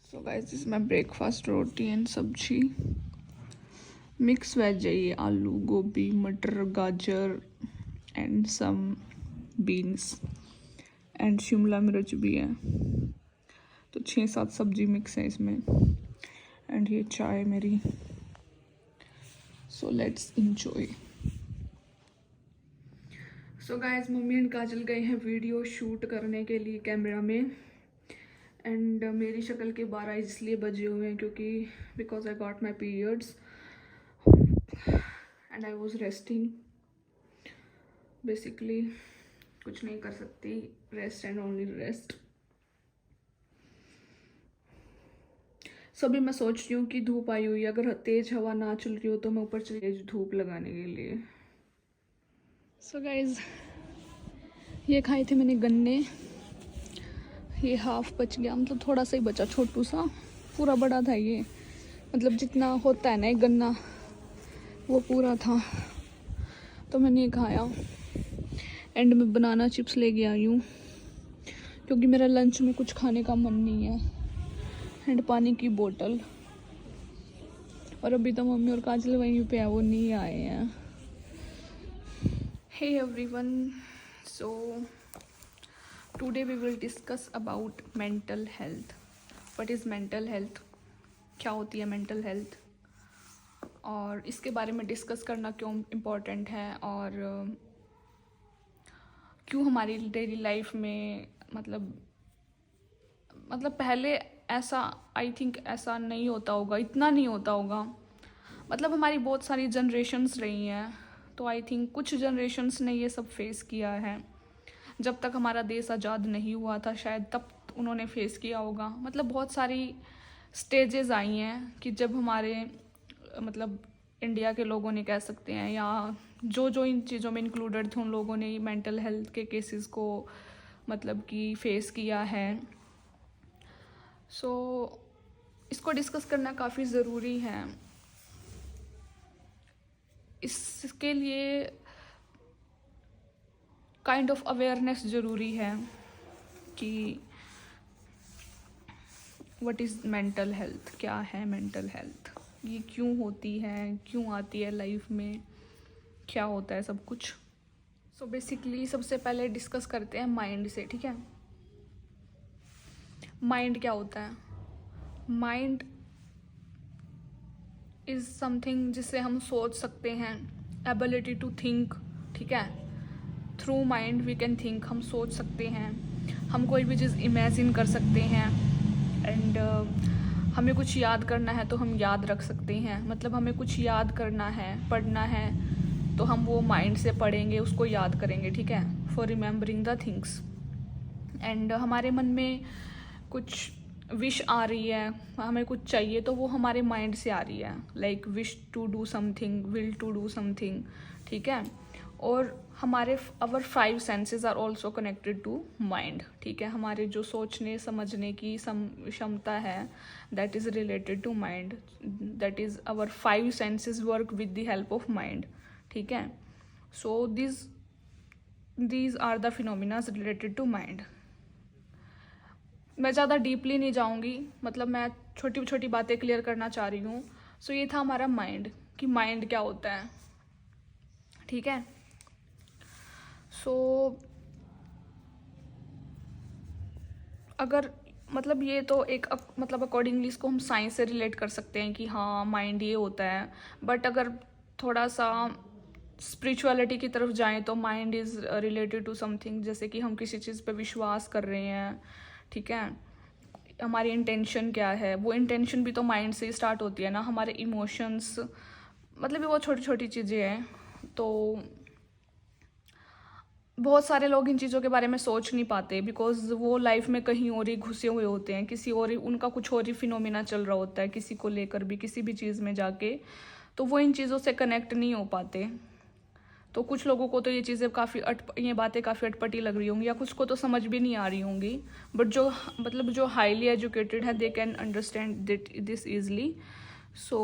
So guys this is my breakfast, रोटी and सब्जी। Mix veg है ये, आलू गोभी मटर गाजर एंड सम बीन्स एंड शिमला मिर्च भी है। तो 6-7 सब्जी मिक्स है इसमें। एंड ये चाय मेरी। So let's enjoy. So guys mummy and Kajal गए हैं वीडियो शूट करने के लिए कैमरा में। एंड मेरी शक्ल के 12 इसलिए बजे हुए हैं क्योंकि because I got my periods and I was resting. Basically कुछ नहीं कर सकती, रेस्ट एंड ओनली रेस्ट। सो अभी मैं सोच रही हूँ कि धूप आई हुई है, अगर तेज हवा ना चल रही हो तो मैं ऊपर चली जाऊँ धूप लगाने के लिए। सो गाइज ये खाए थे मैंने गन्ने, ये हाफ बच गया, मतलब थोड़ा सा ही बचा, छोटू सा। पूरा बड़ा था ये, मतलब जितना होता है ना एक गन्ना वो पूरा था, तो मैंने ये खाया। एंड में बनाना चिप्स लेके आई हूँ क्योंकि मेरा लंच में कुछ खाने का मन नहीं है। एंड पानी की बोतल। और अभी तो मम्मी और काजल वहीं पे है, वो नहीं आए हैं। Hey everyone, so today we will discuss about mental health. What is mental health, क्या होती है मेंटल हेल्थ, और इसके बारे में डिस्कस करना क्यों इम्पोर्टेंट है, और क्यों हमारी डेली लाइफ में मतलब पहले ऐसा, आई थिंक ऐसा नहीं होता होगा, इतना नहीं होता होगा। मतलब हमारी बहुत सारी जनरेशन्स रही हैं, तो आई थिंक कुछ जनरेशन्स ने ये सब फेस किया है। जब तक हमारा देश आज़ाद नहीं हुआ था शायद तब उन्होंने फेस किया होगा। मतलब बहुत सारी स्टेजेस आई हैं कि जब हमारे मतलब इंडिया के लोगों ने कह सकते हैं, या जो जो इन चीज़ों में इंक्लूडेड थे उन लोगों ने मेंटल हेल्थ के केसेस को मतलब कि फेस किया है। सो इसको डिस्कस करना काफ़ी ज़रूरी है। इसके लिए काइंड ऑफ अवेयरनेस ज़रूरी है कि व्हाट इज़ मेंटल हेल्थ, क्या है मेंटल हेल्थ, ये क्यों होती है, क्यों आती है लाइफ में, क्या होता है सब कुछ। सो बेसिकली सबसे पहले डिस्कस करते हैं माइंड से, ठीक है। माइंड क्या होता है? माइंड इज़ समथिंग जिससे हम सोच सकते हैं, एबिलिटी टू थिंक, ठीक है। Through mind we can think, हम सोच सकते हैं, हम कोई भी चीज़ इमेजिन कर सकते हैं। एंड हमें कुछ याद करना है तो हम याद रख सकते हैं। मतलब हमें कुछ याद करना है, पढ़ना है, तो हम वो माइंड से पढ़ेंगे, उसको याद करेंगे, ठीक है, for remembering the things. And हमारे मन में कुछ विश आ रही है, हमें कुछ चाहिए, तो वो हमारे माइंड से आ रही है, like wish to do something, will to do something, ठीक है। और हमारे our 5 senses are also connected to mind, ठीक है। हमारे जो सोचने समझने की क्षमता है that is related to mind, that is our 5 senses work with the help of mind, ठीक है। So these are the phenomena related to mind. मैं ज़्यादा डीपली नहीं जाऊंगी, मतलब मैं छोटी छोटी बातें क्लियर करना चाह रही हूँ। सो ये था हमारा माइंड, कि माइंड क्या होता है, ठीक है। सो अगर मतलब ये तो एक मतलब अकॉर्डिंगली इसको हम साइंस से रिलेट कर सकते हैं कि हाँ माइंड ये होता है। बट अगर थोड़ा सा स्पिरिचुअलिटी की तरफ जाएं तो mind is related to something, जैसे कि हम किसी चीज़ पे विश्वास कर रहे हैं, ठीक है। हमारी इंटेंशन क्या है, वो इंटेंशन भी तो माइंड से ही स्टार्ट होती है ना। हमारे इमोशंस, मतलब ये बहुत छोटी छोटी चीज़ें हैं। तो बहुत सारे लोग इन चीज़ों के बारे में सोच नहीं पाते बिकॉज वो लाइफ में कहीं और ही घुसे हुए होते हैं, किसी और ही उनका कुछ और ही फिनोमिना चल रहा होता है किसी को लेकर भी, किसी भी चीज़ में जाके, तो वो इन चीज़ों से कनेक्ट नहीं हो पाते। तो कुछ लोगों को तो ये चीज़ें ये बातें काफ़ी अटपटी लग रही होंगी, या कुछ को तो समझ भी नहीं आ रही होंगी। बट जो मतलब जो हाईली एजुकेटेड है they can understand this easily. So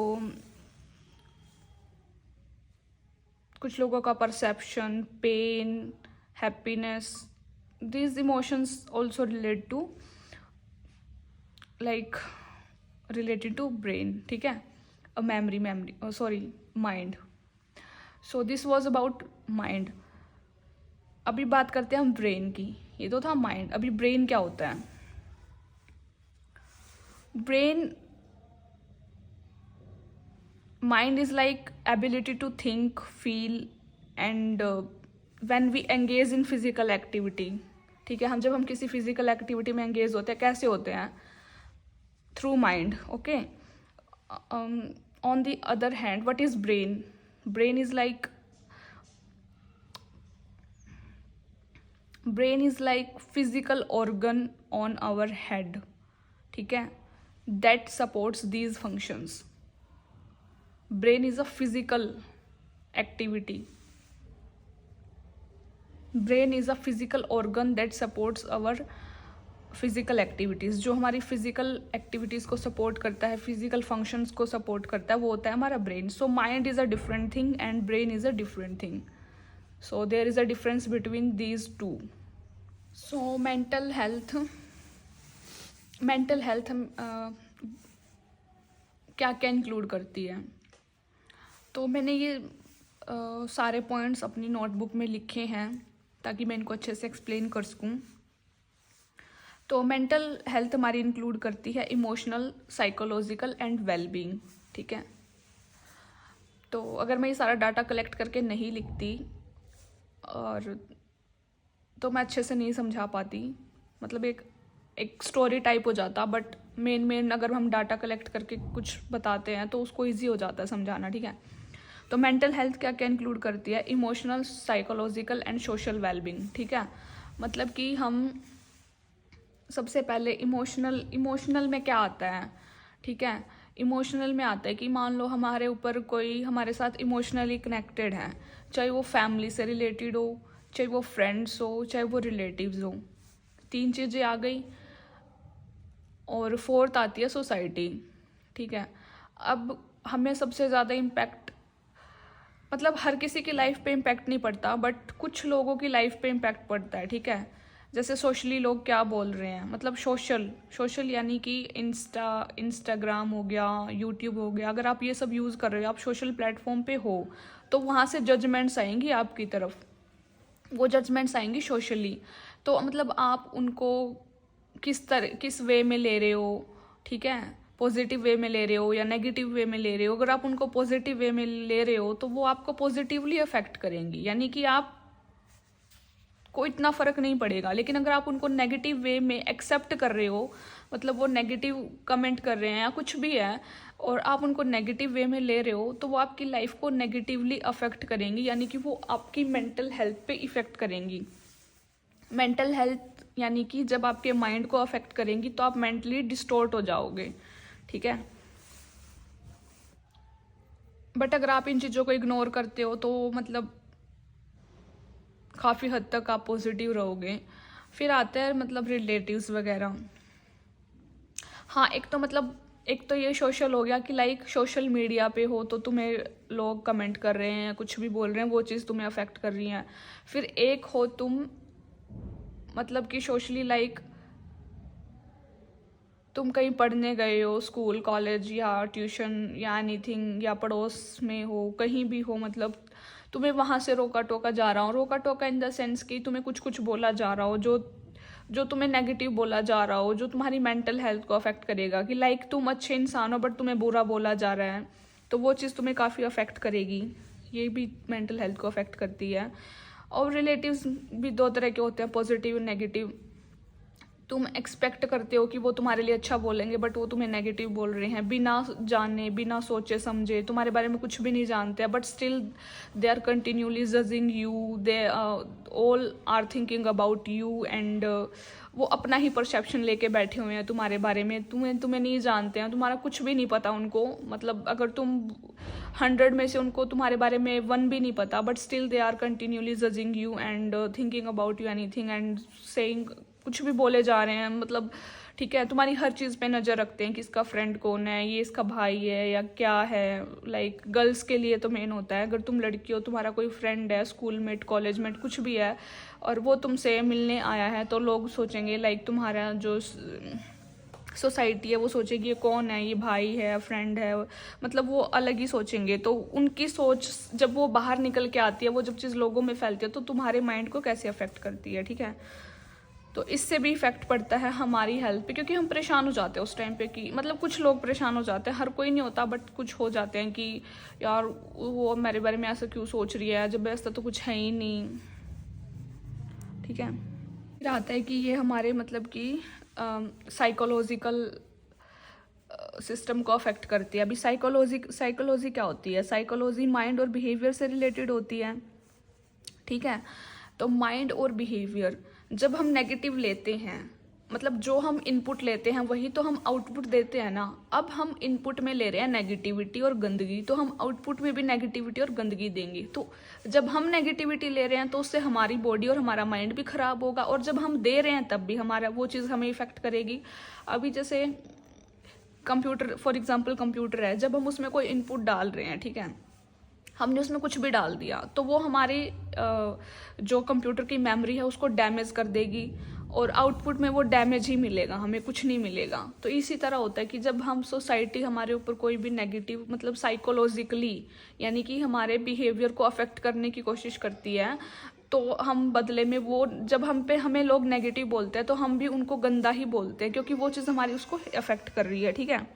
कुछ लोगों का perception, pain, happiness, these emotions also relate to like related to brain, ठीक है, memory mind. So this was about mind. अभी बात करते हैं हम ब्रेन की। ये तो था माइंड, अभी ब्रेन क्या होता है। Brain, mind is like ability to think, feel and when we engage in physical activity, ठीक है, जब हम किसी फिजिकल एक्टिविटी में एंगेज होते हैं, कैसे होते हैं, through mind, okay. On the other hand, what is brain? Brain is like physical organ on our head, ठीक है, that supports these functions. Brain is a physical activity, brain is a physical organ that supports our physical activities. जो हमारी physical activities को support करता है, physical functions को support करता है, वो होता है हमारा brain. So mind is a different thing and brain is a different thing. So there is a difference between these two. So mental health क्या क्या इंक्लूड करती है? तो मैंने ये सारे पॉइंट्स अपनी नोटबुक में लिखे हैं ताकि मैं इनको अच्छे से एक्सप्लेन कर सकूँ। तो मेंटल हेल्थ हमारी इंक्लूड करती है इमोशनल, साइकोलॉजिकल एंड वेलबींग, ठीक है। तो अगर मैं ये सारा डाटा कलेक्ट करके नहीं लिखती और तो मैं अच्छे से नहीं समझा पाती, मतलब एक स्टोरी टाइप हो जाता, बट मेन अगर हम डाटा कलेक्ट करके कुछ बताते हैं तो उसको ईजी हो जाता है समझाना, ठीक है। तो मेंटल हेल्थ क्या क्या इंक्लूड करती है? Emotional, psychological and social wellbeing, ठीक है। मतलब कि हम सबसे पहले इमोशनल में क्या आता है, ठीक है। इमोशनल में आता है कि मान लो हमारे ऊपर कोई हमारे साथ इमोशनली कनेक्टेड है, चाहे वो फैमिली से रिलेटेड हो, चाहे वो फ्रेंड्स हो, चाहे वो रिलेटिव्स हो। 3 चीज़ें आ गई और 4th आती है सोसाइटी, ठीक है। अब हमें सबसे ज़्यादा इम्पैक्ट, मतलब हर किसी की लाइफ पे इम्पैक्ट नहीं पड़ता, बट कुछ लोगों की लाइफ पे इम्पैक्ट पड़ता है, ठीक है। जैसे सोशली लोग क्या बोल रहे हैं, मतलब सोशल यानी कि इंस्टाग्राम हो गया, यूट्यूब हो गया, अगर आप ये सब यूज़ कर रहे हो, आप सोशल प्लेटफॉर्म पे हो, तो वहाँ से जजमेंट्स आएंगी आपकी तरफ, वो जजमेंट्स आएंगी सोशली। तो मतलब आप उनको किस वे में ले रहे हो, ठीक है, पॉजिटिव वे में ले रहे हो या नेगेटिव वे में ले रहे हो। अगर आप उनको पॉजिटिव वे में ले रहे हो तो वो आपको पॉजिटिवली अफेक्ट करेंगी, यानी कि आप को इतना फ़र्क नहीं पड़ेगा। लेकिन अगर आप उनको नेगेटिव वे में एक्सेप्ट कर रहे हो, मतलब वो नेगेटिव कमेंट कर रहे हैं या कुछ भी है, और आप उनको नेगेटिव वे में ले रहे हो, तो वो आपकी लाइफ को नेगेटिवली अफेक्ट करेंगी, यानी कि वो आपकी मेंटल हेल्थ पे इफ़ेक्ट करेंगी। मेंटल हेल्थ यानी कि जब आपके माइंड को अफेक्ट करेंगी तो आप मेंटली डिस्टॉर्ट हो जाओगे, ठीक है। बट अगर आप इन चीज़ों को इग्नोर करते हो तो मतलब काफ़ी हद तक आप पॉजिटिव रहोगे। फिर आते हैं मतलब रिलेटिव्स वगैरह। हाँ, एक तो ये सोशल हो गया कि लाइक सोशल मीडिया पे हो तो तुम्हें लोग कमेंट कर रहे हैं, कुछ भी बोल रहे हैं, वो चीज़ तुम्हें अफेक्ट कर रही है। फिर एक हो तुम मतलब कि सोशली लाइक तुम कहीं पढ़ने गए हो, स्कूल, कॉलेज या ट्यूशन या एनीथिंग, या पड़ोस में हो, कहीं भी हो, मतलब तुम्हें वहाँ से रोका टोका जा रहा हो। रोका टोका इन द सेंस कि तुम्हें कुछ बोला जा रहा हो जो तुम्हें नेगेटिव बोला जा रहा हो, जो तुम्हारी मेंटल हेल्थ को अफेक्ट करेगा, कि लाइक तुम अच्छे इंसान हो बट तुम्हें बुरा बोला जा रहा है, तो वो चीज़ तुम्हें काफ़ी अफेक्ट करेगी। ये भी मेंटल हेल्थ को अफेक्ट करती है। और रिलेटिव्स भी 2 तरह के होते हैं, पॉजिटिव नेगेटिव। तुम एक्सपेक्ट करते हो कि वो तुम्हारे लिए अच्छा बोलेंगे, बट वो तुम्हें नेगेटिव बोल रहे हैं, बिना जाने, बिना सोचे समझे, तुम्हारे बारे में कुछ भी नहीं जानते हैं, but still they are continuously judging you, they all are thinking about you, and वो अपना ही परसेप्शन लेके बैठे हुए हैं तुम्हारे बारे में। तुम्हें नहीं जानते हैं, तुम्हारा कुछ भी नहीं पता उनको, मतलब अगर तुम 100 में से उनको तुम्हारे बारे में 1 भी नहीं पता, but still they are continuously judging you and thinking about you anything and saying, कुछ भी बोले जा रहे हैं, मतलब ठीक है, तुम्हारी हर चीज़ पे नज़र रखते हैं कि इसका फ्रेंड कौन है, ये इसका भाई है या क्या है। लाइक गर्ल्स के लिए तो मेन होता है, अगर तुम लड़की हो, तुम्हारा कोई फ्रेंड है, स्कूल मेट, कॉलेज मेट, कुछ भी है, और वो तुमसे मिलने आया है, तो लोग सोचेंगे लाइक तुम्हारा जो सोसाइटी है वो सोचेगी ये कौन है, ये भाई है, फ्रेंड है, मतलब वो अलग ही सोचेंगे। तो उनकी सोच जब वो बाहर निकल के आती है, वो जब चीज़ लोगों में फैलती है, तो तुम्हारे माइंड को कैसे अफेक्ट करती है, ठीक है। तो इससे भी इफेक्ट पड़ता है हमारी हेल्थ पे, क्योंकि हम परेशान हो जाते हैं उस टाइम पे कि मतलब कुछ लोग परेशान हो जाते हैं, हर कोई नहीं होता बट कुछ हो जाते हैं कि यार वो मेरे बारे में ऐसा क्यों सोच रही है, जब ऐसा तो कुछ है ही नहीं, ठीक है। फिर आता है कि ये हमारे मतलब कि साइकोलॉजिकल सिस्टम को अफेक्ट करती है। अभी साइकोलॉजी क्या होती है? साइकोलॉजी माइंड और बिहेवियर से रिलेटेड होती है, ठीक है। तो माइंड और बिहेवियर, जब हम नेगेटिव लेते हैं, मतलब जो हम इनपुट लेते हैं वही तो हम आउटपुट देते हैं ना। अब हम इनपुट में ले रहे हैं नेगेटिविटी और गंदगी, तो हम आउटपुट में भी नेगेटिविटी और गंदगी देंगे। तो जब हम नेगेटिविटी ले रहे हैं तो उससे हमारी बॉडी और हमारा माइंड भी खराब होगा, और जब हम दे रहे हैं तब भी हमारा वो चीज़ हमें इफेक्ट करेगी। अभी जैसे कंप्यूटर, फॉर एग्जाम्पल कंप्यूटर है, जब हम उसमें कोई इनपुट डाल रहे हैं, ठीक है, हमने उसमें कुछ भी डाल दिया तो वो हमारी जो कंप्यूटर की मेमोरी है उसको डैमेज कर देगी, और आउटपुट में वो डैमेज ही मिलेगा, हमें कुछ नहीं मिलेगा। तो इसी तरह होता है कि जब हम सोसाइटी हमारे ऊपर कोई भी नेगेटिव मतलब साइकोलॉजिकली यानी कि हमारे बिहेवियर को अफेक्ट करने की कोशिश करती है, तो हम बदले में वो जब हमें लोग नेगेटिव बोलते हैं तो हम भी उनको गंदा ही बोलते हैं, क्योंकि वो चीज़ हमारी उसको अफेक्ट कर रही है, ठीक है।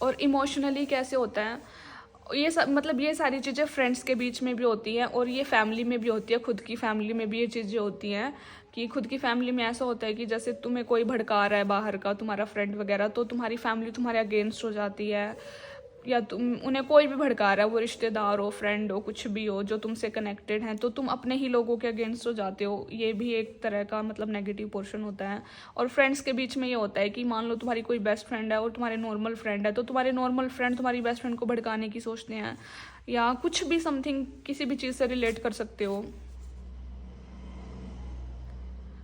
और इमोशनली कैसे होता है ये मतलब ये सारी चीज़ें फ्रेंड्स के बीच में भी होती हैं, और ये फैमिली में भी होती है, खुद की फैमिली में भी ये चीज़ें होती हैं कि खुद की फैमिली में ऐसा होता है कि जैसे तुम्हें कोई भड़का रहा है बाहर का, तुम्हारा फ्रेंड वगैरह, तो तुम्हारी फैमिली तुम्हारे अगेंस्ट हो जाती है, या तुम उन्हें कोई भी भड़का रहा है, वो रिश्तेदार हो, फ्रेंड हो, कुछ भी हो जो तुमसे कनेक्टेड हैं, तो तुम अपने ही लोगों के अगेंस्ट हो जाते हो। ये भी एक तरह का मतलब नेगेटिव पोर्शन होता है। और फ्रेंड्स के बीच में ये होता है कि मान लो तुम्हारी कोई बेस्ट फ्रेंड है और तुम्हारे नॉर्मल फ्रेंड है, तो तुम्हारे नॉर्मल फ्रेंड तुम्हारी बेस्ट फ्रेंड को भड़काने की सोचते हैं, या कुछ भी समथिंग किसी भी चीज़ से रिलेट कर सकते हो।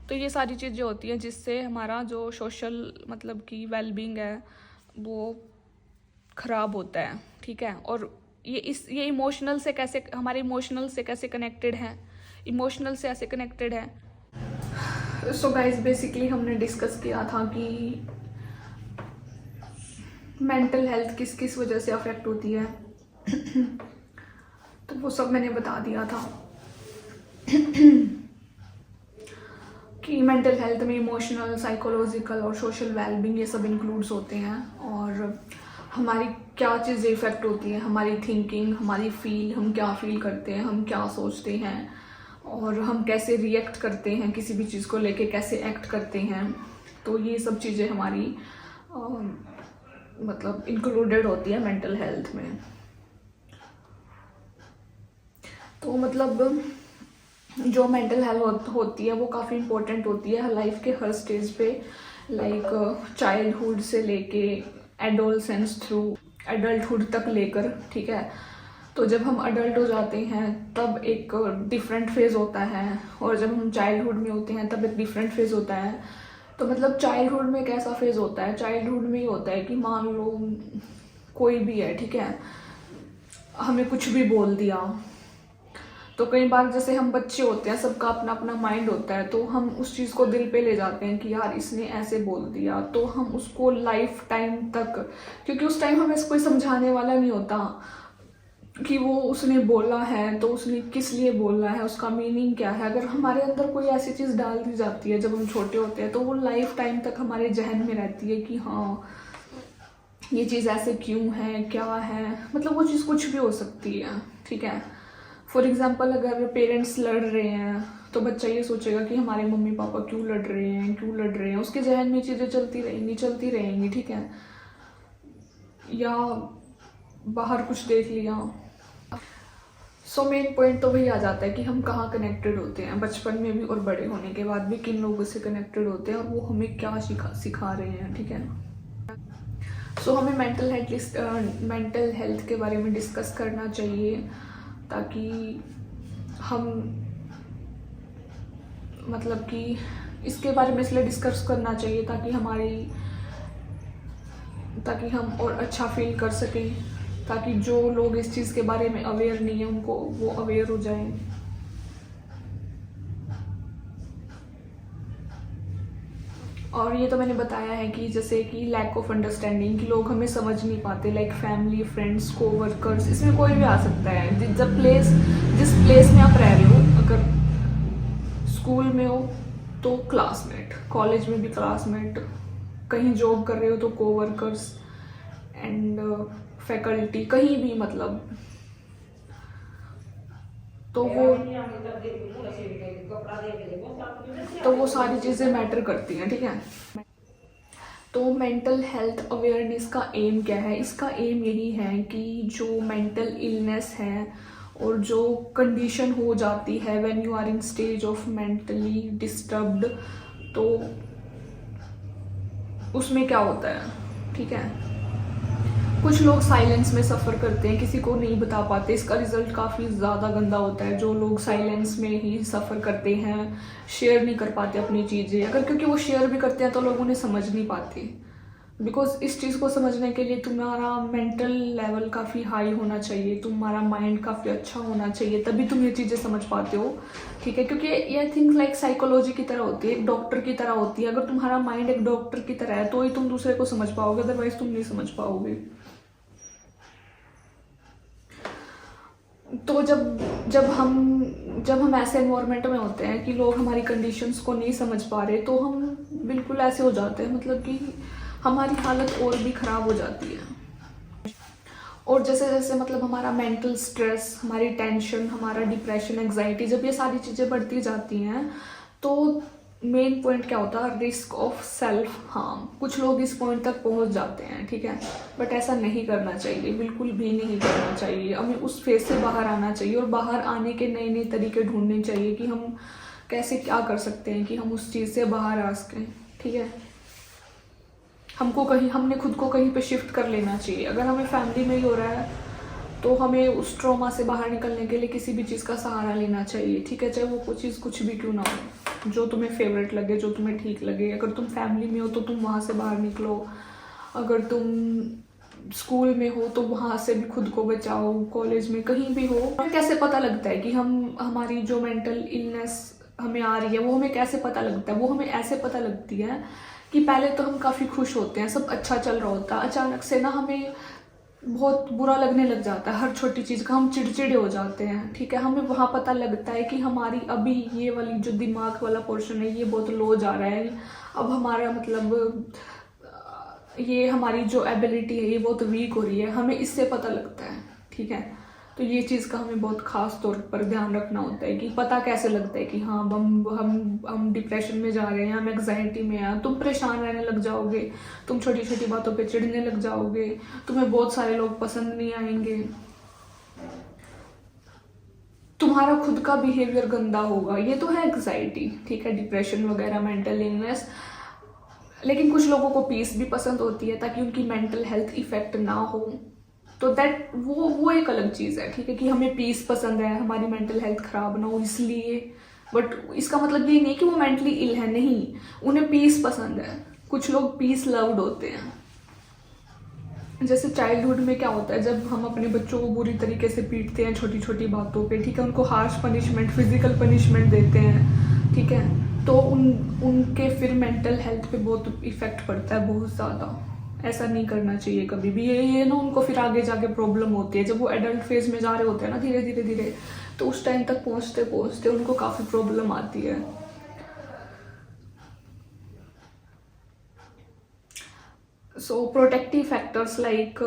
तो ये सारी चीज़ें होती हैं जिससे हमारा जो सोशल मतलब कि वेलबींग है वो खराब होता है, ठीक है। और ये इमोशनल से कैसे, हमारे इमोशनल से कैसे कनेक्टेड है, इमोशनल से ऐसे कनेक्टेड है। सो गाइस बेसिकली हमने डिस्कस किया था कि मेंटल हेल्थ किस किस वजह से अफेक्ट होती है तो वो सब मैंने बता दिया था कि मेंटल हेल्थ में इमोशनल, साइकोलॉजिकल और सोशल वेलबींग ये सब इंक्लूड्स होते हैं, और हमारी क्या चीज़ें इफ़ेक्ट होती हैं, हमारी थिंकिंग, हमारी फील, हम क्या फील करते हैं, हम क्या सोचते हैं, और हम कैसे रिएक्ट करते हैं किसी भी चीज़ को लेके, कैसे एक्ट करते हैं। तो ये सब चीज़ें हमारी मतलब इंक्लूडेड होती है मेंटल हेल्थ में। तो मतलब जो मेंटल हेल्थ होती है वो काफ़ी इम्पोर्टेंट होती है लाइफ के हर स्टेज पे, लाइक चाइल्डहुड से लेके एडोलसेंस थ्रू एडल्टहुड तक लेकर, ठीक है। तो जब हम अडल्ट हो जाते हैं तब एक डिफरेंट फेज़ होता है, और जब हम चाइल्डहुड में होते हैं तब एक डिफरेंट फेज़ होता है। तो मतलब चाइल्डहुड में कैसा फेज़ होता है? चाइल्डहुड में ये होता है कि मान लो कोई भी है, ठीक है, हमें कुछ भी बोल दिया, तो कई बार जैसे हम बच्चे होते हैं, सबका अपना अपना माइंड होता है, तो हम उस चीज़ को दिल पे ले जाते हैं कि यार इसने ऐसे बोल दिया, तो हम उसको लाइफ टाइम तक, क्योंकि उस टाइम हमें कोई समझाने वाला नहीं होता कि वो उसने बोला है तो उसने किस लिए बोला है, उसका मीनिंग क्या है। अगर हमारे अंदर कोई ऐसी चीज़ डाल दी जाती है जब हम छोटे होते हैं, तो वो लाइफ टाइम तक हमारे जहन में रहती है कि हाँ ये चीज़ ऐसे क्यों है, क्या है, मतलब वो चीज़ कुछ भी हो सकती है, ठीक है। फॉर एग्जाम्पल अगर पेरेंट्स लड़ रहे हैं तो बच्चा ये सोचेगा कि हमारे मम्मी पापा क्यों लड़ रहे हैं, क्यों लड़ रहे हैं, उसके जहन में चीज़ें चलती रहेंगी, ठीक है। या बाहर कुछ देख लिया। सो मेन पॉइंट तो वही आ जाता है कि हम कहाँ कनेक्टेड होते हैं, बचपन में भी और बड़े होने के बाद भी किन लोगों से कनेक्टेड होते हैं, और वो हमें क्या सिखा रहे हैं, ठीक है। सो हमें मेंटल हेल्थ के बारे में डिस्कस करना चाहिए, ताकि हम मतलब कि इसके बारे में इसलिए डिस्कस करना चाहिए ताकि हम और अच्छा फील कर सकें, ताकि जो लोग इस चीज़ के बारे में अवेयर नहीं है उनको वो अवेयर हो जाएं। और ये तो मैंने बताया है कि जैसे कि लैक ऑफ अंडरस्टैंडिंग, कि लोग हमें समझ नहीं पाते, लाइक फैमिली, फ्रेंड्स, कोवर्कर्स, इसमें कोई भी आ सकता है। जिस प्लेस में आप रह रहे हो, अगर स्कूल में हो तो क्लासमेट, कॉलेज में भी क्लासमेट, कहीं जॉब कर रहे हो तो कोवर्कर्स एंड फैकल्टी, कहीं भी मतलब, तो वो सारी चीज़ें मैटर करती हैं, ठीक है। तो मेंटल हेल्थ अवेयरनेस का एम क्या है? इसका एम यही है कि जो मेंटल इलनेस है और जो कंडीशन हो जाती है when you are in stage of mentally disturbed, तो उसमें क्या होता है, ठीक है। कुछ लोग साइलेंस में सफ़र करते हैं, किसी को नहीं बता पाते, इसका रिजल्ट काफ़ी ज़्यादा गंदा होता है। जो लोग साइलेंस में ही सफ़र करते हैं, शेयर नहीं कर पाते अपनी चीज़ें, अगर क्योंकि वो शेयर भी करते हैं तो लोग उन्हें समझ नहीं पाते। बिकॉज इस चीज़ को समझने के लिए तुम्हारा मेंटल लेवल काफ़ी हाई होना चाहिए, तुम्हारा माइंड काफ़ी अच्छा होना चाहिए, तभी तुम ये चीज़ें समझ पाते हो, ठीक है। क्योंकि ये थिंग्स लाइक साइकोलॉजी की तरह होती है, एक डॉक्टर की तरह होती है। अगर तुम्हारा माइंड एक डॉक्टर की तरह है तो ही तुम दूसरे को समझ पाओगे, अदरवाइज तुम नहीं समझ पाओगे। तो जब हम ऐसे एनवायरनमेंट में होते हैं कि लोग हमारी कंडीशंस को नहीं समझ पा रहे, तो हम बिल्कुल ऐसे हो जाते हैं, मतलब कि हमारी हालत और भी ख़राब हो जाती है। और जैसे जैसे मतलब हमारा मेंटल स्ट्रेस, हमारी टेंशन, हमारा डिप्रेशन, एंग्जाइटी, जब ये सारी चीज़ें बढ़ती जाती हैं तो मेन पॉइंट क्या होता है? Risk of self harm. कुछ लोग इस पॉइंट तक पहुंच जाते हैं, ठीक है, बट ऐसा नहीं करना चाहिए, बिल्कुल भी नहीं करना चाहिए। हमें उस फेज से बाहर आना चाहिए और बाहर आने के नए नए तरीके ढूंढने चाहिए कि हम कैसे क्या कर सकते हैं कि हम उस चीज़ से बाहर आ सकें, ठीक है। हमने खुद को कहीं पे शिफ्ट कर लेना चाहिए। अगर हमें फैमिली में ही हो रहा है तो हमें उस ट्रॉमा से बाहर निकलने के लिए किसी भी चीज़ का सहारा लेना चाहिए, ठीक है, चाहे वो कोई चीज़ कुछ भी क्यों ना हो, जो तुम्हें फेवरेट लगे, जो तुम्हें ठीक लगे। अगर तुम फैमिली में हो तो तुम वहाँ से बाहर निकलो, अगर तुम स्कूल में हो तो वहाँ से भी खुद को बचाओ, कॉलेज में कहीं भी हो। कैसे पता लगता है कि हमारी जो मेंटल इलनेस हमें आ रही है, वो हमें कैसे पता लगता है? वो हमें ऐसे पता लगती है कि पहले तो हम काफ़ी खुश होते हैं, सब अच्छा चल रहा होता है, अचानक से ना हमें बहुत बुरा लगने लग जाता है, हर छोटी चीज़ का हम चिड़चिड़े हो जाते हैं, ठीक है। हमें वहाँ पता लगता है कि हमारी अभी ये वाली जो दिमाग वाला पोर्शन है ये बहुत लो जा रहा है, अब हमारा मतलब ये हमारी जो एबिलिटी है ये बहुत वीक हो रही है, हमें इससे पता लगता है, ठीक है। तो ये चीज़ का हमें बहुत खास तौर पर ध्यान रखना होता है कि पता कैसे लगता है कि हाँ हम डिप्रेशन में जा रहे हैं, हम एग्जाइटी में हैं। तुम परेशान रहने लग जाओगे, तुम छोटी छोटी बातों पे चिढ़ने लग जाओगे, तुम्हें बहुत सारे लोग पसंद नहीं आएंगे, तुम्हारा खुद का बिहेवियर गंदा होगा। ये तो है एग्जाइटी, ठीक है, डिप्रेशन वगैरह, मेंटल इलनेस। लेकिन कुछ लोगों को पीस भी पसंद होती है ताकि उनकी मेंटल हेल्थ इफेक्ट ना हो, तो दैट वो एक अलग चीज़ है, ठीक है, कि हमें पीस पसंद है, हमारी मेंटल हेल्थ खराब ना हो इसलिए। बट इसका मतलब ये नहीं कि वो मेंटली इल है, नहीं, उन्हें पीस पसंद है। कुछ लोग पीस लव्ड होते हैं। जैसे चाइल्डहुड में क्या होता है, जब हम अपने बच्चों को बुरी तरीके से पीटते हैं छोटी छोटी बातों पे, ठीक है, उनको हार्श पनिशमेंट, फिजिकल पनिशमेंट देते हैं, ठीक है, तो उनके फिर मेंटल हेल्थ पे बहुत इफेक्ट पड़ता है, बहुत ज़्यादा। ऐसा नहीं करना चाहिए कभी भी। ये ना उनको फिर आगे जाके प्रॉब्लम होती है, जब वो एडल्ट फेज में जा रहे होते हैं ना, धीरे धीरे धीरे, तो उस टाइम तक पहुँचते पहुँचते उनको काफ़ी प्रॉब्लम आती है। So protective factors like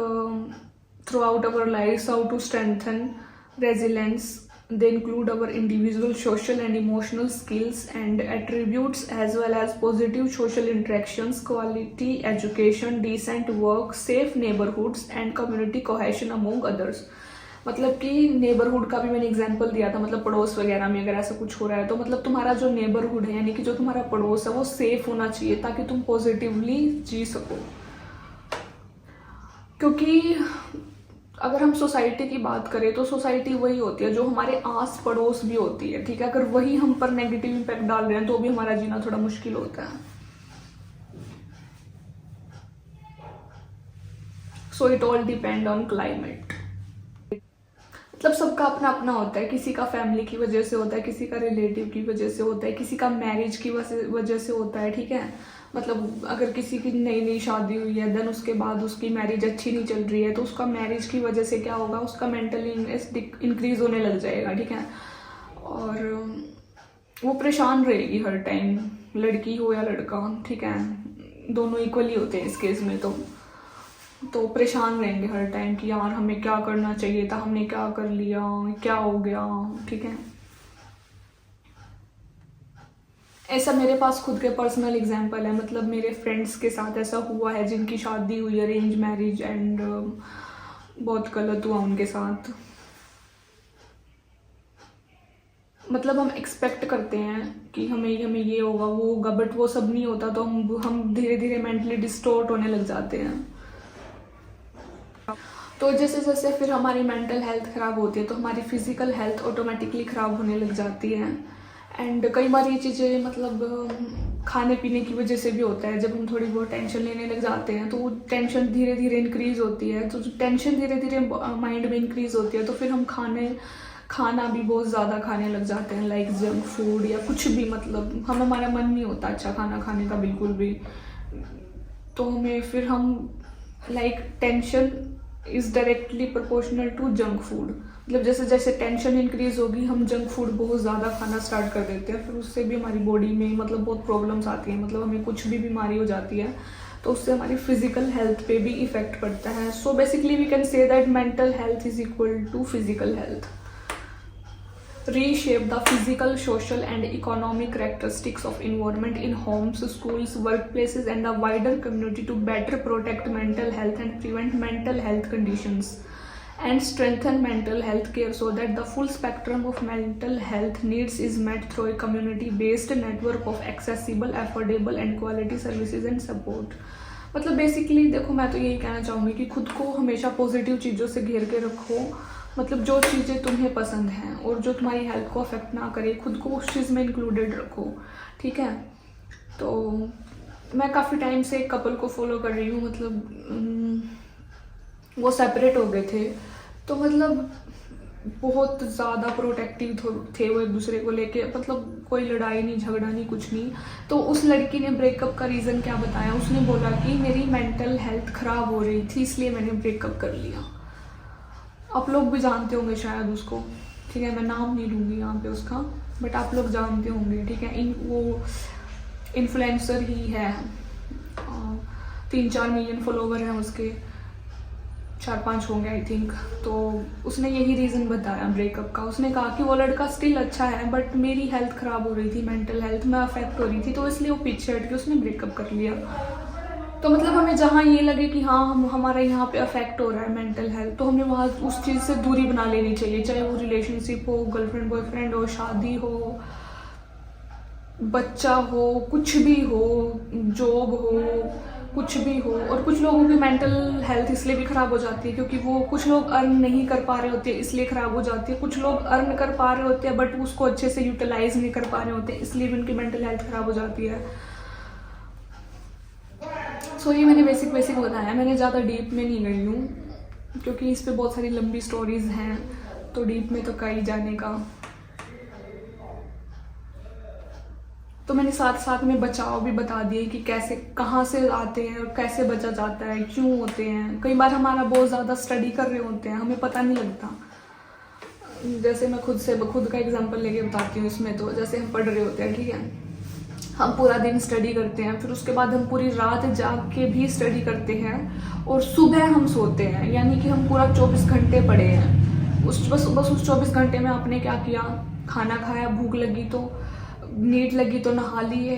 throughout our lives, how to strengthen resilience, they include our individual social and emotional skills and attributes, as well as positive social interactions, quality education, decent work, safe neighborhoods and community cohesion among others. मतलब कि neighbourhood का भी मैंने example दिया था, मतलब पड़ोस वगैरह में अगर ऐसा कुछ हो रहा है तो मतलब तुम्हारा जो नेबरहुड है, यानी कि जो तुम्हारा पड़ोस है, वो सेफ होना चाहिए ताकि तुम पॉजिटिवली जी सको। क्योंकि अगर हम सोसाइटी की बात करें तो सोसाइटी वही होती है जो हमारे आस पड़ोस भी होती है, ठीक है। अगर वही हम पर नेगेटिव इम्पैक्ट डाल रहे हैं तो भी हमारा जीना थोड़ा मुश्किल होता है। So it all depend on climate. मतलब सबका अपना अपना होता है, किसी का फैमिली की वजह से होता है, किसी का रिलेटिव की वजह से होता है, किसी का मैरिज की वजह से होता है, ठीक है। मतलब अगर किसी की नई नई शादी हुई है, देन उसके बाद उसकी मैरिज अच्छी नहीं चल रही है, तो उसका मैरिज की वजह से क्या होगा, उसका मेंटल इलनेस इंक्रीज होने लग जाएगा, ठीक है। और वो परेशान रहेगी हर टाइम, लड़की हो या लड़का, ठीक है, दोनों इक्वली होते हैं इस केस में। तो परेशान रहेंगे हर टाइम कि यार हमें क्या करना चाहिए था, हमने क्या कर लिया, क्या हो गया, ठीक है। ऐसा मेरे पास खुद के पर्सनल एग्जांपल है, मतलब मेरे फ्रेंड्स के साथ ऐसा हुआ है जिनकी शादी हुई अरेंज मैरिज, एंड बहुत गलत हुआ उनके साथ। मतलब हम एक्सपेक्ट करते हैं कि हमें ये होगा वो होगा, बट वो सब नहीं होता, तो हम धीरे धीरे मेंटली डिस्टॉर्ट होने लग जाते हैं। तो जैसे जैसे फिर हमारी मेंटल हेल्थ ख़राब होती है तो हमारी फिजिकल हेल्थ ऑटोमेटिकली ख़राब होने लग जाती है। एंड कई बार ये चीज़ें मतलब खाने पीने की वजह से भी होता है। जब हम थोड़ी बहुत टेंशन लेने लग जाते हैं तो वो टेंशन धीरे धीरे इंक्रीज़ होती है, तो टेंशन धीरे धीरे माइंड में इंक्रीज़ होती है, तो फिर हम खाना भी बहुत ज़्यादा खाने लग जाते हैं, लाइक जंक फूड या कुछ भी। मतलब हमारा मन नहीं होता अच्छा खाना खाने का बिल्कुल भी, तो हम like tension is directly proportional to junk food. मतलब जैसे जैसे टेंशन इंक्रीज होगी हम जंक फूड बहुत ज़्यादा खाना स्टार्ट कर देते हैं, फिर उससे भी हमारी बॉडी में मतलब बहुत प्रॉब्लम्स आती हैं, मतलब हमें कुछ भी बीमारी हो जाती है, तो उससे हमारी फिजिकल हेल्थ पे भी इफेक्ट पड़ता है। So basically we can say that mental health is equal to physical health. Reshape the physical, social, and economic characteristics of environment in homes, schools, workplaces, and the wider community to better protect mental health and prevent mental health conditions, and strengthen mental health care so that the full spectrum of mental health needs is met through a community-based network of accessible, affordable, and quality services and support. मतलब basically देखो, मैं तो यही कहना चाहूँगी कि खुद को हमेशा पॉजिटिव चीज़ों से घेर के रखो। मतलब जो चीज़ें तुम्हें पसंद हैं और जो तुम्हारी हेल्थ को अफेक्ट ना करे, खुद को उस चीज़ में इंक्लूडेड रखो, ठीक है। तो मैं काफ़ी टाइम से एक कपल को फॉलो कर रही हूँ, मतलब वो सेपरेट हो गए थे, तो मतलब बहुत ज़्यादा प्रोटेक्टिव थे वो एक दूसरे को लेके, मतलब कोई लड़ाई नहीं, झगड़ा नहीं, कुछ नहीं। तो उस लड़की ने ब्रेकअप का रीज़न क्या बताया, उसने बोला कि मेरी मेंटल हेल्थ ख़राब हो रही थी इसलिए मैंने ब्रेकअप कर लिया। आप लोग भी जानते होंगे शायद उसको, ठीक है, मैं नाम नहीं लूँगी यहाँ पे उसका, बट आप लोग जानते होंगे, ठीक है। वो इन्फ्लुएंसर ही है, 3-4 मिलियन फॉलोवर हैं उसके, 4-5 होंगे आई थिंक। तो उसने यही रीज़न बताया ब्रेकअप का। उसने कहा कि वो लड़का स्टिल अच्छा है बट मेरी हेल्थ ख़राब हो रही थी, मेंटल हेल्थ में अफेक्ट हो रही थी, तो इसलिए वो पीछे हट के उसने ब्रेकअप कर लिया। तो मतलब हमें जहाँ ये लगे कि हाँ हमारा यहाँ पे अफेक्ट हो रहा है मेंटल हेल्थ, तो हमें वहाँ उस चीज़ से दूरी बना लेनी चाहिए, चाहे वो रिलेशनशिप हो, गर्लफ्रेंड बॉयफ्रेंड हो, शादी हो, बच्चा हो, कुछ भी हो, जॉब हो, कुछ भी हो। और कुछ लोगों की मेंटल हेल्थ इसलिए भी ख़राब हो जाती है क्योंकि वो कुछ लोग अर्न नहीं कर पा रहे होते हैं, इसलिए ख़राब हो जाती है। कुछ लोग अर्न कर पा रहे होते हैं बट उसको अच्छे से यूटिलाइज नहीं कर पा रहे होते, इसलिए भी उनकी मेंटल हेल्थ ख़राब हो जाती है। सो ये मैंने बेसिक बताया, मैंने ज़्यादा डीप में नहीं गई हूँ क्योंकि इस पे बहुत सारी लंबी स्टोरीज़ हैं, तो डीप में तो कहीं जाने का। तो मैंने साथ साथ में बचाव भी बता दिए कि कैसे, कहाँ से आते हैं और कैसे बचा जाता है, क्यों होते हैं। कई बार हमारा बहुत ज़्यादा स्टडी कर रहे होते हैं, हमें पता नहीं लगता। जैसे मैं खुद का एग्जांपल लेके बताती हूँ इसमें। तो जैसे हम पढ़ रहे होते हैं, ठीक है, हम पूरा दिन स्टडी करते हैं, फिर उसके बाद हम पूरी रात जाग के भी स्टडी करते हैं और सुबह हम सोते हैं, यानी कि हम पूरा 24 घंटे पढ़े हैं। बस उस 24 घंटे में आपने क्या किया, खाना खाया, भूख लगी तो, नींद लगी तो नहा लिए,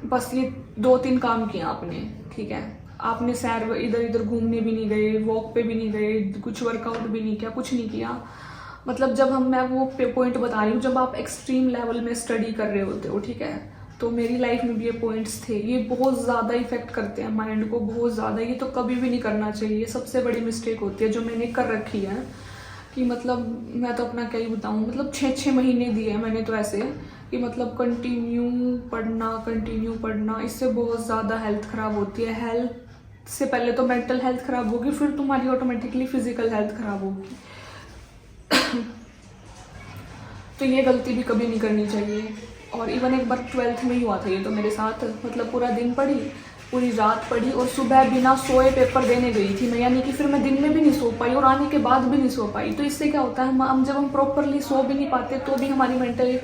बस ये 2-3 काम किया आपने, ठीक है। आपने सैर इधर इधर घूमने भी नहीं गए, वॉक पे भी नहीं गए, कुछ वर्कआउट भी नहीं किया, कुछ नहीं किया। मतलब जब मैं वो पॉइंट बता रही हूँ जब आप एक्सट्रीम लेवल में स्टडी कर रहे होते हो, ठीक है, तो मेरी लाइफ में भी ये पॉइंट्स थे। ये बहुत ज़्यादा इफेक्ट करते हैं माइंड को, बहुत ज़्यादा। ये तो कभी भी नहीं करना चाहिए, ये सबसे बड़ी मिस्टेक होती है जो मैंने कर रखी है। कि मतलब मैं तो अपना क्या ही बताऊँ, मतलब 6-6 महीने दिए मैंने तो ऐसे कि मतलब कंटिन्यू पढ़ना, इससे बहुत ज़्यादा हेल्थ ख़राब होती है। हेल्थ से पहले तो मेंटल हेल्थ ख़राब होगी, फिर तुम्हारी ऑटोमेटिकली फिजिकल हेल्थ ख़राब होगी। तो ये गलती भी कभी नहीं करनी चाहिए। और इवन एक बार 12th में ही हुआ था ये तो मेरे साथ, मतलब पूरा दिन पढ़ी, पूरी रात पढ़ी और सुबह बिना सोए पेपर देने गई थी मैं, यानी कि फिर मैं दिन में भी नहीं सो पाई और आने के बाद भी नहीं सो पाई। तो इससे क्या होता है, हम जब हम प्रॉपरली सो भी नहीं पाते तो भी हमारी मेंटल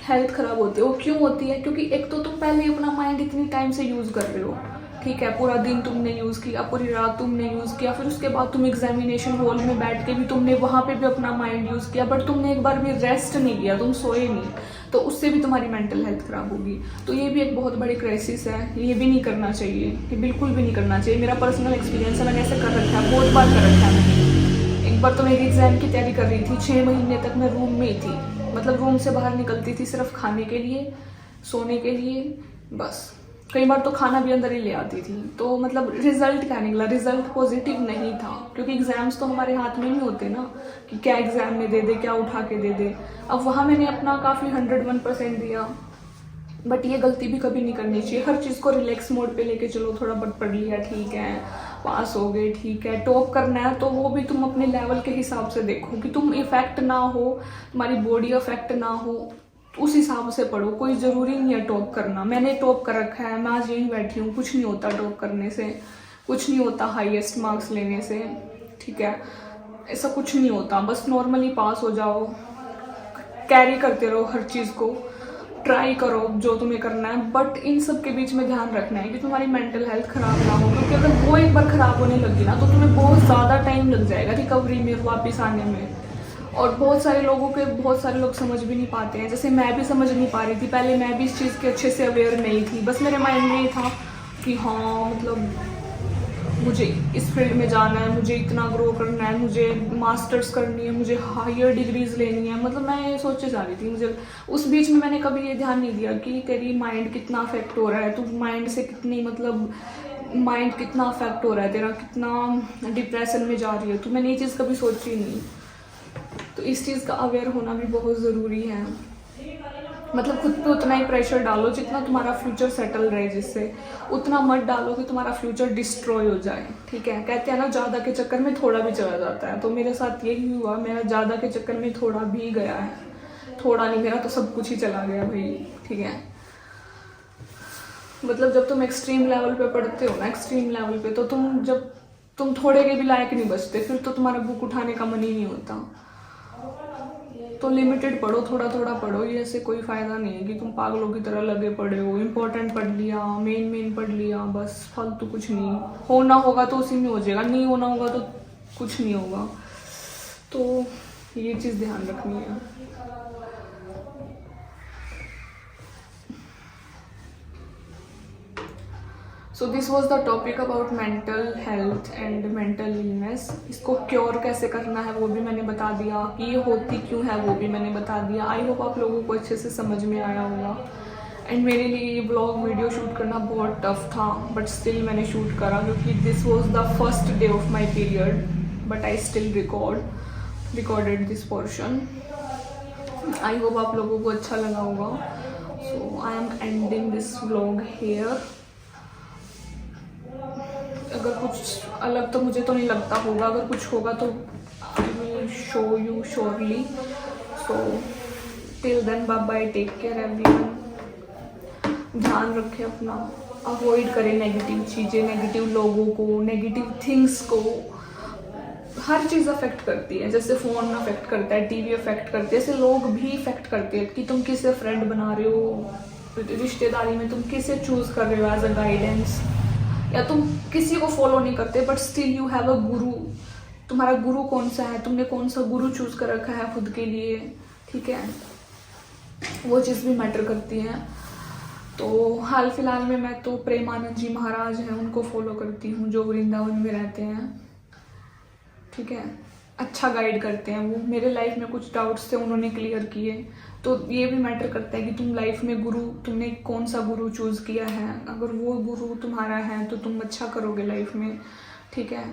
हेल्थ खराब होती है। वो क्यों होती है? क्योंकि एक तो तुम पहले ही अपना माइंड इतनी टाइम से यूज़ कर रहे हो, ठीक है, पूरा दिन तुमने यूज़ किया, पूरी रात तुमने यूज़ किया, फिर उसके बाद तुम एग्जामिनेशन हॉल में बैठ के भी तुमने वहाँ पे भी अपना माइंड यूज़ किया, बट तुमने एक बार भी रेस्ट नहीं किया, तुम सोए नहीं, तो उससे भी तुम्हारी मेंटल हेल्थ ख़राब होगी। तो ये भी एक बहुत बड़ी क्राइसिस है, ये भी नहीं करना चाहिए, ये बिल्कुल भी नहीं करना चाहिए। मेरा पर्सनल एक्सपीरियंस है, मैंने ऐसे कर रखा है, बहुत बार कर रखा है मैंने। एक बार तो मेरी एग्ज़ाम की तैयारी कर रही थी, 6 महीने तक मैं रूम में ही थी, मतलब रूम से बाहर निकलती थी सिर्फ खाने के लिए, सोने के लिए, बस। कई बार तो खाना भी अंदर ही ले आती थी। तो मतलब रिजल्ट क्या निकला? रिजल्ट पॉजिटिव नहीं था, क्योंकि एग्जाम्स तो हमारे हाथ में नहीं होते ना कि क्या एग्जाम में दे दे, क्या उठा के दे दे। अब वहाँ मैंने अपना काफ़ी 101% दिया, बट ये गलती भी कभी नहीं करनी चाहिए। हर चीज़ को रिलैक्स मोड पे लेके चलो, थोड़ा बहुत पढ़ लिया, ठीक है, पास हो गए, ठीक है। टॉप करना है तो वो भी तुम अपने लेवल के हिसाब से देखो कि तुम इफेक्ट ना हो, तुम्हारी बॉडी इफेक्ट ना हो, उस हिसाब से पढ़ो। कोई ज़रूरी नहीं है टॉप करना। मैंने टॉप कर रखा है, मैं आज यहीं बैठी हूँ, कुछ नहीं होता टॉप करने से, कुछ नहीं होता हाईएस्ट मार्क्स लेने से, ठीक है, ऐसा कुछ नहीं होता। बस नॉर्मली पास हो जाओ, कैरी करते रहो हर चीज़ को, ट्राई करो जो तुम्हें करना है, बट इन सब के बीच में ध्यान रखना है कि तुम्हारी मेंटल हेल्थ ख़राब ना हो, क्योंकि अगर वो एक बार ख़राब होने लगी ना तो तुम्हें बहुत ज़्यादा टाइम लग जाएगा रिकवरी में, वापस आने में। और बहुत सारे लोग समझ भी नहीं पाते हैं, जैसे मैं भी समझ नहीं पा रही थी पहले, मैं भी इस चीज़ के अच्छे से अवेयर नहीं थी। बस मेरे माइंड में ये था कि हाँ, मतलब मुझे इस फील्ड में जाना है, मुझे इतना ग्रो करना है, मुझे मास्टर्स करनी है, मुझे हायर डिग्रीज लेनी है, मतलब मैं ये सोचे जा रही थी। मुझे उस बीच में मैंने कभी ये ध्यान नहीं दिया कि तेरी माइंड कितना अफेक्ट हो रहा है, तू माइंड से कितनी, मतलब माइंड कितना अफेक्ट हो रहा है तेरा, कितना डिप्रेशन में जा रही है। तो मैंने ये चीज़ कभी सोची नहीं। तो इस चीज़ का अवेयर होना भी बहुत ज़रूरी है। मतलब खुद पे उतना ही प्रेशर डालो जितना तुम्हारा फ्यूचर सेटल रहे, जिससे उतना मत डालो कि तुम्हारा फ्यूचर डिस्ट्रॉय हो जाए, ठीक है। कहते हैं ना, ज़्यादा के चक्कर में थोड़ा भी चला जाता है, तो मेरे साथ यही हुआ। मेरा ज़्यादा के चक्कर में थोड़ा भी गया है, थोड़ा नहीं, मेरा तो सब कुछ ही चला गया भाई, ठीक है। मतलब जब तुम एक्सट्रीम लेवल पे पढ़ते हो ना, एक्सट्रीम लेवल पे, तो तुम थोड़े के भी लायक नहीं बचते, फिर तो तुम्हारा बुक उठाने का मन ही नहीं होता। तो लिमिटेड पढ़ो, थोड़ा थोड़ा पढ़ो, ये ऐसे कोई फ़ायदा नहीं है कि तुम पागलों की तरह लगे पढ़े हो। इम्पोर्टेंट पढ़ लिया, मेन पढ़ लिया, बस फालतू कुछ नहीं। होना होगा तो उसी में हो जाएगा, नहीं होना होगा तो कुछ नहीं होगा। तो ये चीज़ ध्यान रखनी है। सो this was the topic about mental health and mental illness. इसको क्योर कैसे करना है वो भी मैंने बता दिया, कि ये होती क्यों है वो भी मैंने बता दिया। आई होप आप लोगों को अच्छे से समझ में आया होगा। एंड मेरे लिए ये ब्लॉग वीडियो शूट करना बहुत टफ था, बट स्टिल मैंने शूट करा, क्योंकि this was the first day of my period, but I still recorded this portion. I hope आप लोगों को अच्छा लगा होगा। So I am ending this vlog here. अगर कुछ अलग तो मुझे तो नहीं लगता होगा, अगर कुछ होगा तो I will show you surely. So till then, bye bye, take care everyone. ध्यान रखें अपना, अवॉइड करें नेगेटिव चीज़ें, नेगेटिव लोगों को, नेगेटिव थिंग्स को। हर चीज़ अफेक्ट करती है, जैसे फ़ोन अफेक्ट करता है, टीवी अफेक्ट करती है, ऐसे लोग भी इफेक्ट करते हैं कि तुम किसे फ्रेंड बना रहे हो, रिश्तेदारी में तुम किसे चूज़ कर रहे हो एज अ गाइडेंस, या तुम किसी को फॉलो नहीं करते but still you have a गुरु। तुम्हारा गुरु कौन सा है, तुमने कौन सा गुरु चूज कर रखा है खुद के लिए, ठीक है, वो चीज़ भी मैटर करती है। तो हाल फिलहाल में मैं तो प्रेमानंद जी महाराज हैं उनको फॉलो करती हूँ, जो वृंदावन में रहते हैं, ठीक है। अच्छा गाइड करते हैं वो। मेरे लाइफ में कुछ डाउट्स थे, उन्होंने क्लियर किए। तो ये भी मैटर करता है कि तुम लाइफ में तुमने कौन सा गुरु चूज़ किया है। अगर वो गुरु तुम्हारा है तो तुम अच्छा करोगे लाइफ में, ठीक है।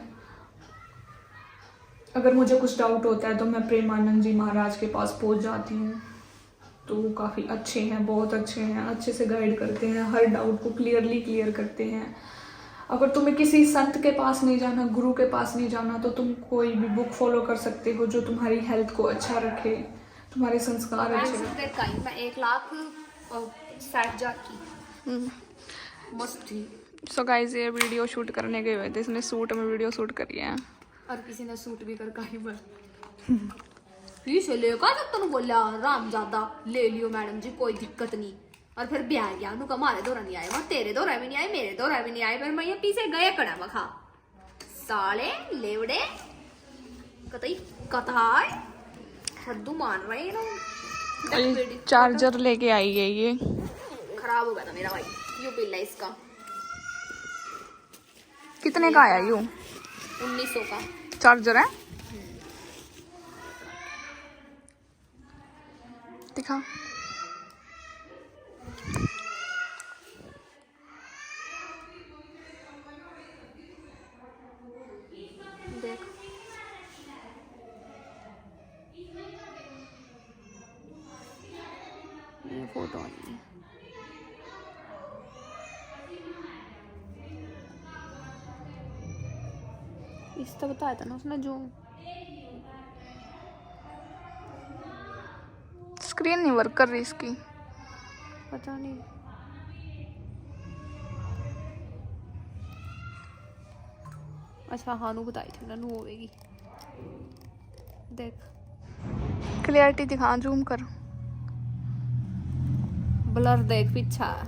अगर मुझे कुछ डाउट होता है तो मैं प्रेमानंद जी महाराज के पास पहुंच जाती हूँ। तो वो काफ़ी अच्छे हैं, बहुत अच्छे हैं, अच्छे से गाइड करते हैं, हर डाउट को क्लियर करते हैं। अगर तुम्हें किसी संत के पास नहीं जाना, गुरु के पास नहीं जाना, तो तुम कोई भी बुक फॉलो कर सकते हो जो तुम्हारी हेल्थ को अच्छा रखे, तुम्हारे संस्कार अच्छे रखे। मैं 1,60,000 की मस्त थी। सो गाइस ये वीडियो शूट करने गए हुए थे, इसने सूट में वीडियो शूट करी है और किसी ने सूट भी कर कहीं पर से लेगा जब तुम बोला राम ज्यादा ले लियो मैडम जी कोई दिक्कत नहीं, और फिर ब्याह गया नु हमारे दौरा नहीं आए, वहां तेरे दौरा भी नहीं आए, मेरे दौरा भी नहीं आए, फिर मैं ये पीछे गए कड़ा बखा साले लेवड़े कतई कताय हद्दू मान रहे हैं। चार्जर लेके आई है ये, खराब हो गया था मेरा भाई, यू बिल्ला इसका कितने का आया यू? 1900 का चार्जर है, दिखा। देख ये फोटो आई है। इस तो बताया था ना उसने जो स्क्रीन नहीं वर्क कर रही इसकी, पता नहीं। अच्छा हाँ नू बताई थी ना, नू होगी। देख क्लियरिटी दिखा, जूम कर। ब्लर देख पीछा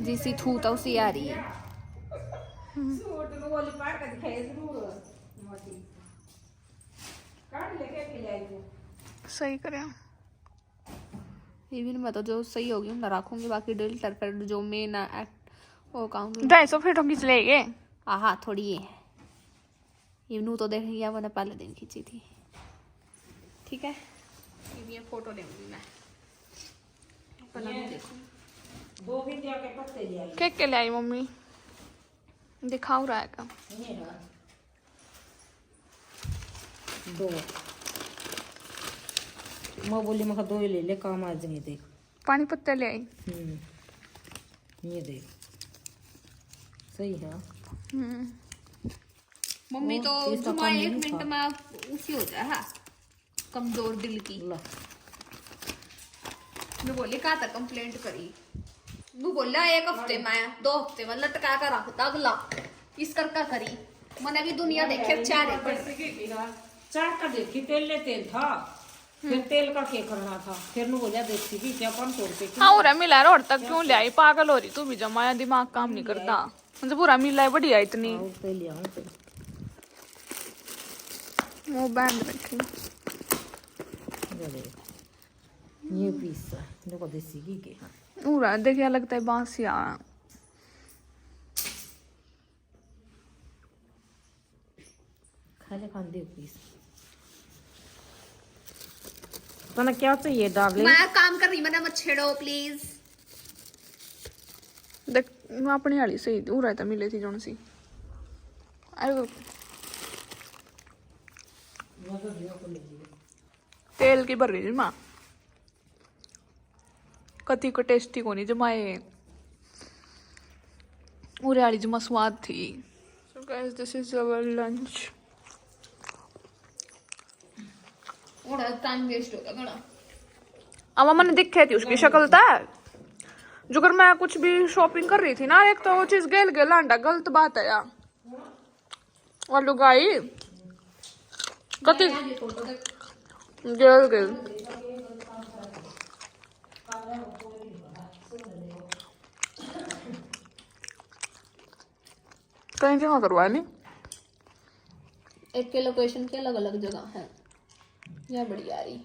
जिसी थू तो उसी आ रही है। सही करे इवन मैं तो जो सही होगी मैं रखूंगी, बाकी डिलीट कर जो मेन वो अकाउंट 250 फोटो खींच लेंगे। हाँ थोड़ी ये इवनू तो देख लिया, मैंने पहले दिन खींची थी। ठीक है ये फोटो लेंगी मैं, केक के ले आई मम्मी, दिखाओ रहा है का दो मैं बोली मैं 2 ही ले ले, काम आ जाएंगे। देख पानी पत्ते ले आई। ये देख सही है। मम्मी तो जुमा 1 मिनट में उसी हो जाए हाँ, कमजोर दिल की। मैं बोली कहा था कंप्लेंट करी, नू बोला 1 हफ्ते में 2 हफ्ते में लटका कर रखता अगला इस करका करी। मैंने भी दुनिया देखे चारे पर चार का देखी तेल था, फिर तेल का क्या करना था, फिर नु बोला देखती कि क्या 500 रुपए की। हाँ और मिला है, और तक क्यों ले आई? पागल हो रही तू भी, जमाया दिमाग काम नहीं करता। मुझे पूरा मिला है बढ़िया इतनी। वो बैंड रखी ये पीस देखो देसी घी के पूरा देखिए लगता है बांसिया। खाले खान दे पीस तना क्या चाहिए डार्लिंग? मैं काम कर रही, मैंने मत छेड़ो प्लीज। देख अपनी वाली सही पूरा था मिले थी जोन सी। अरे तेल की भर रही माँ, कथी को टेस्टी को नहीं जमाए, उरे वाली जमा स्वाद थी। So guys this is our lunch. थोड़ा टाइम वेस्ट होगा थोड़ा। अब मैंने दिखे थी उसकी शक्ल था, जो अगर मैं कुछ भी शॉपिंग कर रही थी ना, एक तो वो चीज गेल गेल आंडा गलत बात है यार। और लुगाई कथी गेल गेल कहीं जगह करवा नहीं, एक के लोकेशन के अलग अलग जगह है। यह बढ़िया रही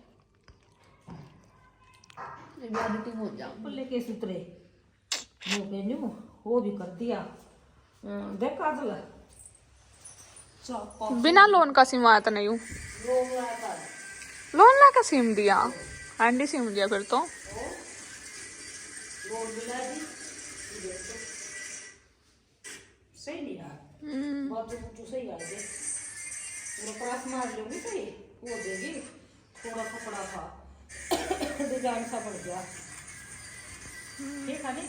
एडिटिंग हो जाओ लेके सुतरे वो बेनू वो भी कर दिया। देख काजल बिना लोन का सिम आया था नहीं हूँ, लोन ला का सिम दिया, एंडी सिम दिया फिर तो। सही नहीं यार, बहुत जो सही आ गए वो क्रास मार लूंगी सही वो देगी। थोड़ा कपड़ा था डिजाइन सा पड़ गया, ठीक है नहीं